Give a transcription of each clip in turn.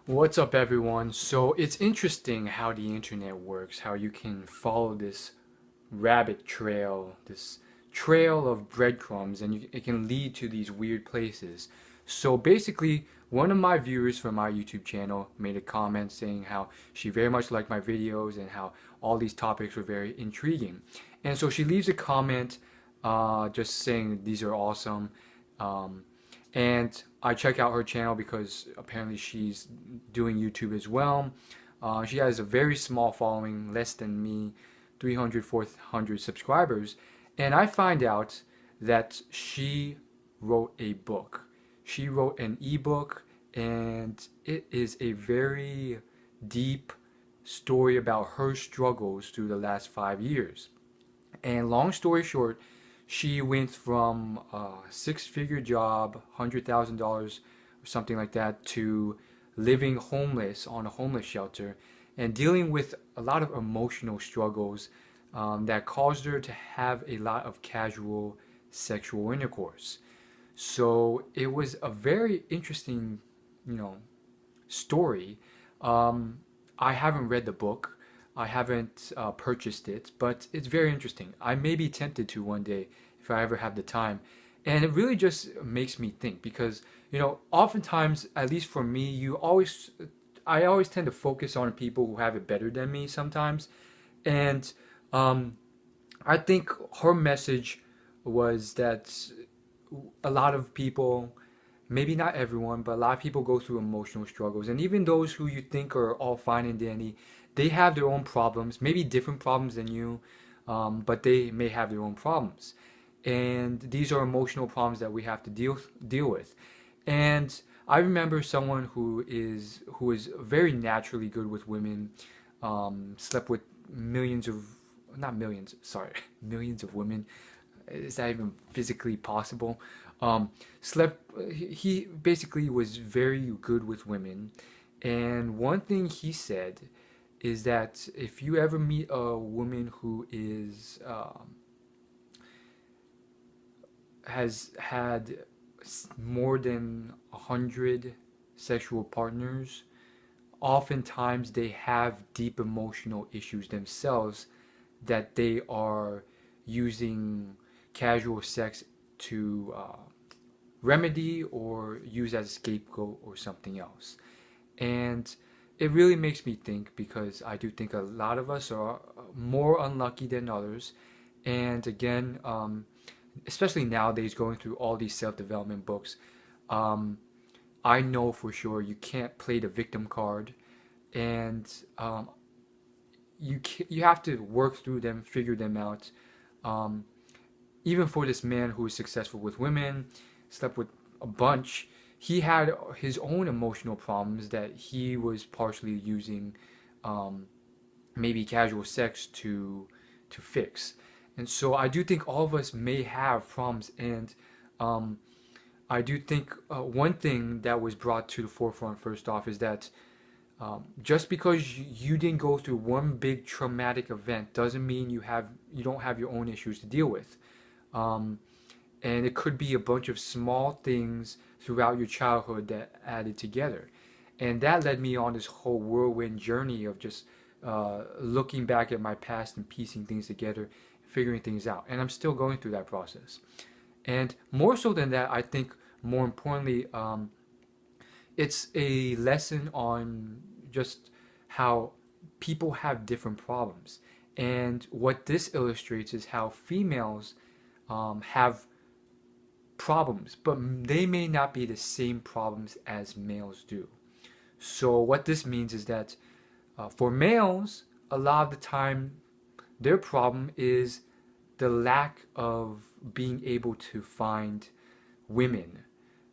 What's up, everyone? So it's interesting how the internet works, how you can follow this rabbit trail, this trail of breadcrumbs, and it can lead to these weird places. So basically, one of my viewers from my YouTube channel made a comment saying how she very much liked my videos and how all these topics were very intriguing. And so she leaves a comment just saying these are awesome. Um, and I check out her channel because apparently she's doing YouTube as well. She has a very small following, less than me, 300, 400 subscribers. And I find out that she wrote a book. She wrote an ebook, and it is a very deep story about her struggles through the last 5 years. And long story short, she went from a six-figure job, $100,000 or something like that, to living homeless on a homeless shelter and dealing with a lot of emotional struggles that caused her to have a lot of casual sexual intercourse. So it was a very interesting, you know, story. Um, I haven't read the book. I haven't purchased it, but it's very interesting. I may be tempted to one day if I ever have the time. And it really just makes me think because, oftentimes, at least for me, I always tend to focus on people who have it better than me sometimes. And um, I think her message was that a lot of people, maybe not everyone, but a lot of people go through emotional struggles. And even those who you think are all fine and dandy, they have their own problems, maybe different problems than you, but they may have their own problems. And these are emotional problems that we have to deal with. And I remember someone who is very naturally good with women, slept with millions of, not millions, sorry, millions of women. Is that even physically possible? Slept. He basically was very good with women, and one thing he said is that if you ever meet a woman who is has had more than 100 sexual partners, oftentimes they have deep emotional issues themselves that they are using casual sex to remedy or use as a scapegoat or something else. And it really makes me think because I do think a lot of us are more unlucky than others. And again, especially nowadays, going through all these self-development books, um, I know for sure you can't play the victim card, and you have to work through them, figure them out. Um, Even for this man who is successful with women, slept with a bunch, he had his own emotional problems that he was partially using um, maybe casual sex to fix. And so I do think all of us may have problems, and um, I do think one thing that was brought to the forefront first off is that just because you didn't go through one big traumatic event doesn't mean you don't have your own issues to deal with. Um, and it could be a bunch of small things throughout your childhood that added together. And that led me on this whole whirlwind journey of just looking back at my past and piecing things together, figuring things out. And I'm still going through that process. And more so than that, I think more importantly, it's a lesson on just how people have different problems. And what this illustrates is how females have problems, but they may not be the same problems as males do. So what this means is that for males, a lot of the time, their problem is the lack of being able to find women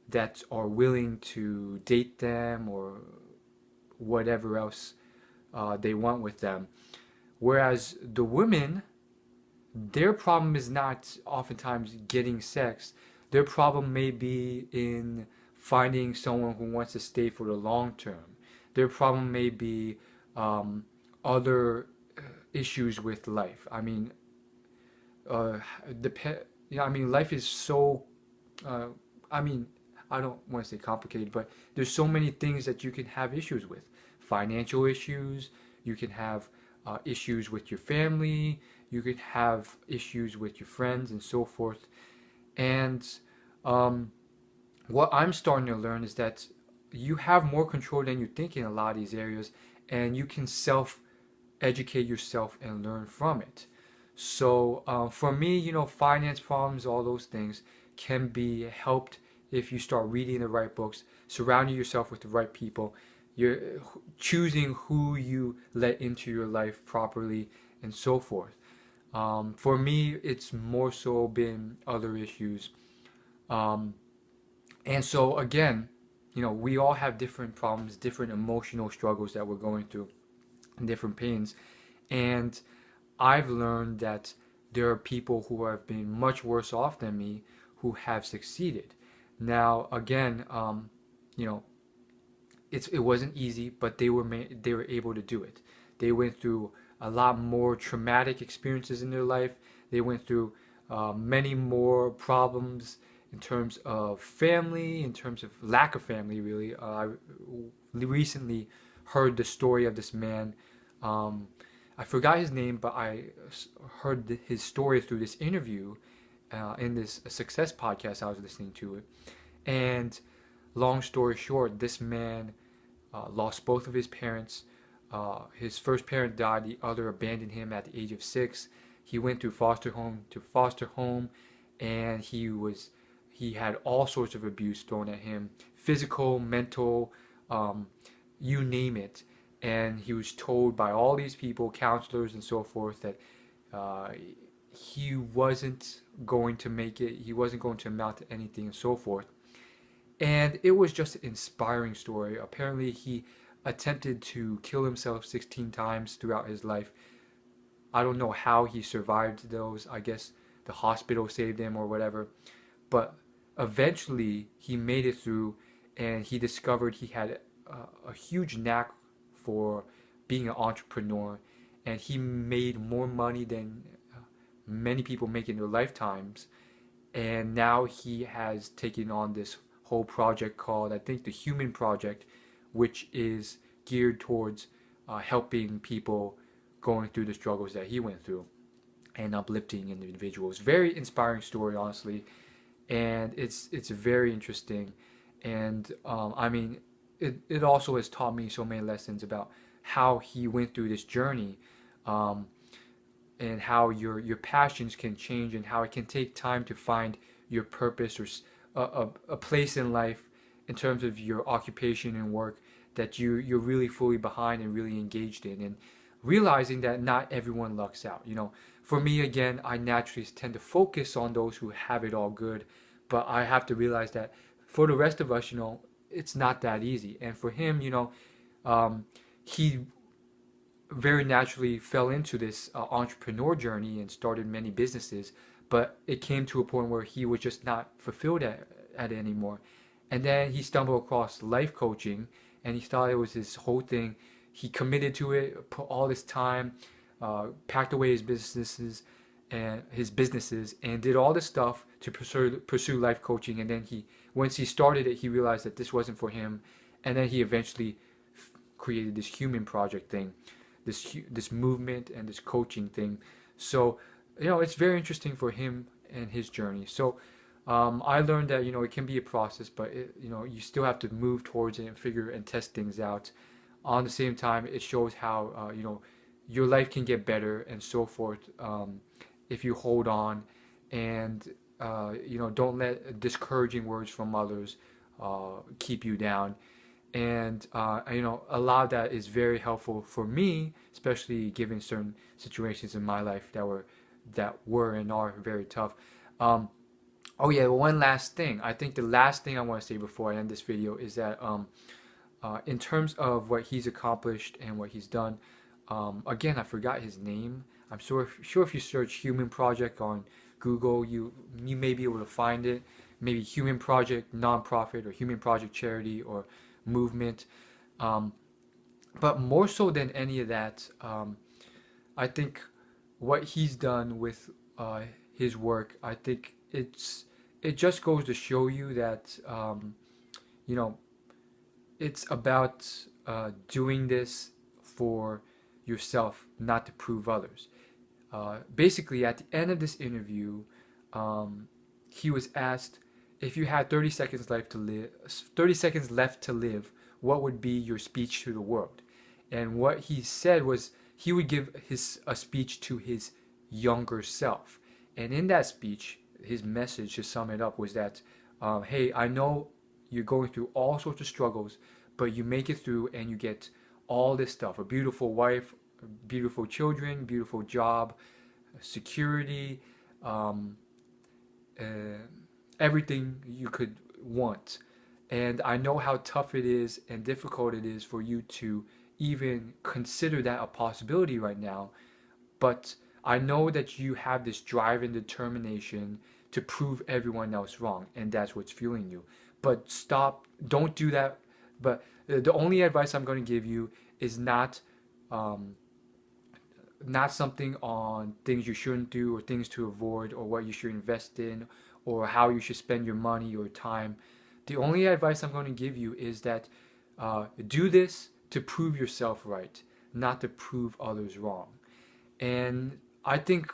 that are willing to date them or whatever else they want with them. Whereas the women, their problem is not oftentimes getting sex. Their problem may be in finding someone who wants to stay for the long term. Their problem may be other issues with life. I mean, uh, I mean, life is so. Uh, I mean, I don't want to say complicated, but there's so many things that you can have issues with. Financial issues, you can have issues with your family, you could have issues with your friends and so forth. And um, what I'm starting to learn is that you have more control than you think in a lot of these areas, and you can self educate yourself and learn from it. So for me, finance problems, all those things can be helped if you start reading the right books, surrounding yourself with the right people, you're choosing who you let into your life properly, and so forth. For me, it's more so been other issues. Um, and so again, we all have different problems, different emotional struggles that we're going through, and different pains. And I've learned that there are people who have been much worse off than me who have succeeded. Now, again, you know, it wasn't easy, but they were able to do it. They went through a lot more traumatic experiences in their life. They went through many more problems in terms of family, in terms of lack of family, really. I recently heard the story of this man. Um, I forgot his name, but I heard his story through this interview in this success podcast I was listening to it. And long story short, this man lost both of his parents. His first parent died, the other abandoned him at the age of 6. He went through foster home to foster home, and he had all sorts of abuse thrown at him, physical, mental, um, you name it. And he was told by all these people, counselors and so forth, that uh, he wasn't going to make it, he wasn't going to amount to anything and so forth. And it was just an inspiring story. Apparently, he attempted to kill himself 16 times throughout his life. I don't know how he survived those. I guess the hospital saved him or whatever. But eventually, he made it through, and he discovered he had a huge knack for being an entrepreneur. And he made more money than many people make in their lifetimes. And now he has taken on this whole project called, I think, the Human Project, which is geared towards helping people going through the struggles that he went through and uplifting individuals. Very inspiring story, honestly, and it's very interesting. And I mean, it also has taught me so many lessons about how he went through this journey, um, and how your passions can change, and how it can take time to find your purpose, or a place in life in terms of your occupation and work that you're really fully behind and really engaged in, and realizing that not everyone lucks out. For me, again, I naturally tend to focus on those who have it all good, but I have to realize that for the rest of us, it's not that easy. And for him, he very naturally fell into this entrepreneur journey and started many businesses, but it came to a point where he was just not fulfilled at it anymore. And then he stumbled across life coaching, and he thought it was his whole thing. He committed to it, put all this time, packed away his businesses, and did all this stuff to pursue life coaching. And then once he started it, he realized that this wasn't for him, and then he eventually created this Human Project thing, this movement and this coaching thing. So it's very interesting for him and his journey. So I learned that it can be a process, but you still have to move towards it and figure and test things out. On the same time, it shows how your life can get better and so forth, if you hold on, and don't let discouraging words from others keep you down. And a lot of that is very helpful for me, especially given certain situations in my life that were and are very tough. Oh yeah, one last thing. I think the last thing I want to say before I end this video is that in terms of what he's accomplished and what he's done, again, I forgot his name. I'm sure if you search Human Project on Google, you may be able to find it. Maybe Human Project nonprofit, or Human Project charity, or movement. But more so than any of that, I think what he's done with his work, I think it just goes to show you that you know it's about doing this for yourself, not to prove others. Basically, at the end of this interview, um, he was asked if you had 30 seconds left to live, 30 seconds left to live, what would be your speech to the world? And what he said was he would give a speech to his younger self. And in that speech, his message, to sum it up, was that, hey, I know you're going through all sorts of struggles, but you make it through and you get all this stuff: a beautiful wife, beautiful children, beautiful job, security, um, uh, everything you could want. And I know how tough it is and difficult it is for you to even consider that a possibility right now. But I know that you have this drive and determination to prove everyone else wrong, and that's what's fueling you. But stop, don't do that. But the only advice I'm going to give you is um, not something on things you shouldn't do or things to avoid or what you should invest in or how you should spend your money or time. The only advice I'm going to give you is that do this to prove yourself right, not to prove others wrong. And I think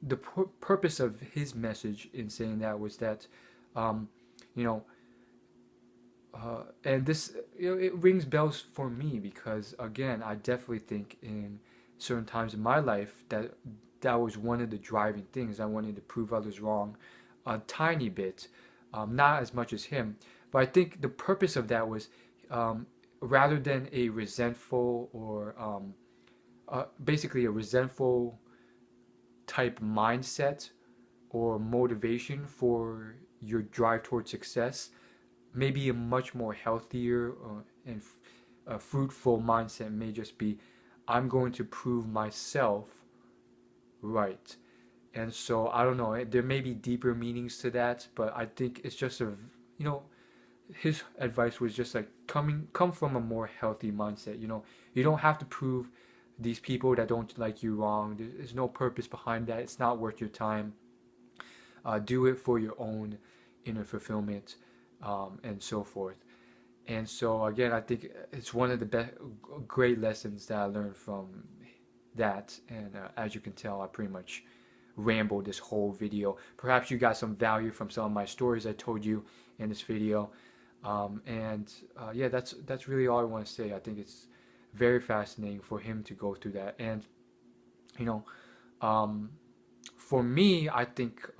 the purpose of his message in saying that was that, um, you know, and this, it rings bells for me because again, I definitely think in certain times in my life that that was one of the driving things. I wanted to prove others wrong a tiny bit, not as much as him, but I think the purpose of that was rather than a resentful or basically a resentful type mindset or motivation for your drive towards success, maybe a much more healthier and fruitful mindset may just be, I'm going to prove myself right. And so I don't know, there may be deeper meanings to that, but I think it's just you know, his advice was just like come from a more healthy mindset. You don't have to prove these people that don't like you wrong. There's no purpose behind that. It's not worth your time. Do it for your own inner fulfillment, and so forth. And so again, I think it's one of the great lessons that I learned from that. And as you can tell, I pretty much rambled this whole video. Perhaps you got some value from some of my stories I told you in this video. Yeah, that's really all I want to say. I think it's very fascinating for him to go through that. And you know, um, for me, I think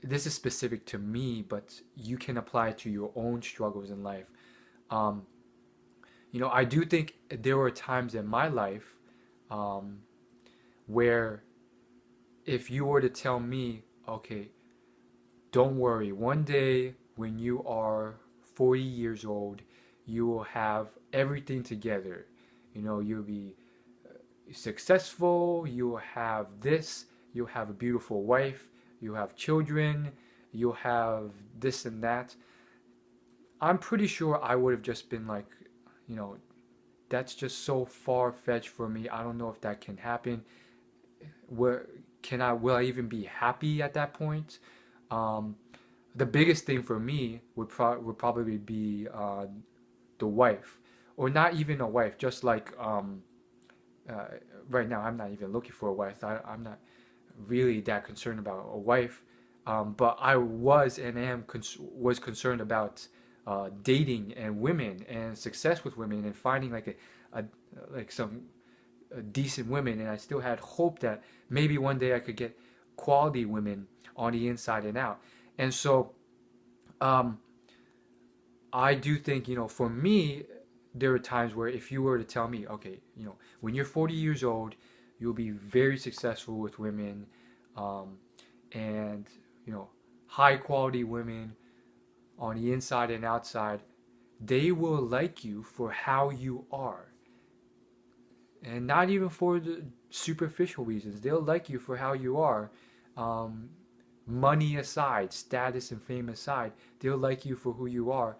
this is specific to me, but you can apply it to your own struggles in life. Um, I do think there were times in my life um, where if you were to tell me, okay, don't worry, one day when you are 40 years old, you will have everything together. You'll be successful, you'll have this, you'll have a beautiful wife, you'll have children, you'll have this and that. I'm pretty sure I would have just been like, you know, that's just so far-fetched for me. I don't know if that can happen. Will I even be happy at that point? Um, the biggest thing for me would probably be the wife, or not even a wife. Just like uh, right now, I'm not even looking for a wife. I'm not really that concerned about a wife, but I was and was concerned about dating and women and success with women and finding a like some decent women, and I still had hope that maybe one day I could get quality women on the inside and out. And so um, I do think, for me, there are times where if you were to tell me, okay, when you're 40 years old, you'll be very successful with women, um, and, high quality women on the inside and outside, they will like you for how you are. And not even for the superficial reasons. They'll like you for how you are. Um, Money aside, status and fame aside, they'll like you for who you are.